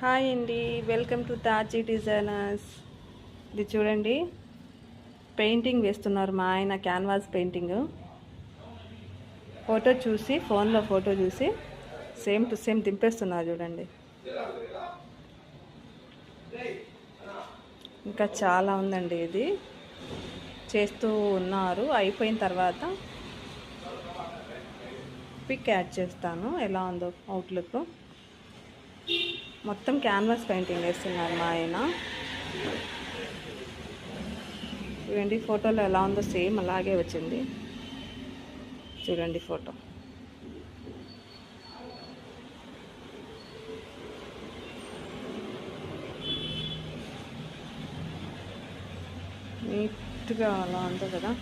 Hi అండి, welcome to తాజీ designers. ఇది చూడండి, పెయింటింగ్ వేస్తున్నారు మా ఆయన. Canvas painting. ఫోన్లో ఫోటో చూసి సేమ్ టు సేమ్ దింపేస్తున్నారు చూడండి. ఇంకా చాలా ఉందండి, ఇది చేస్తూ ఉన్నారు. అయిపోయిన తర్వాత పిక్ యాడ్ చేస్తాను ఎలా ఉందో అవుట్లుక్. మొత్తం క్యాన్వాస్ పెయింటింగ్ వేస్తున్నారు మా ఆయన. చూడండి ఫోటోలో ఎలా ఉందో, సేమ్ అలాగే వచ్చింది. చూడండి ఫోటో. నీట్గా అలా ఉందో కదా.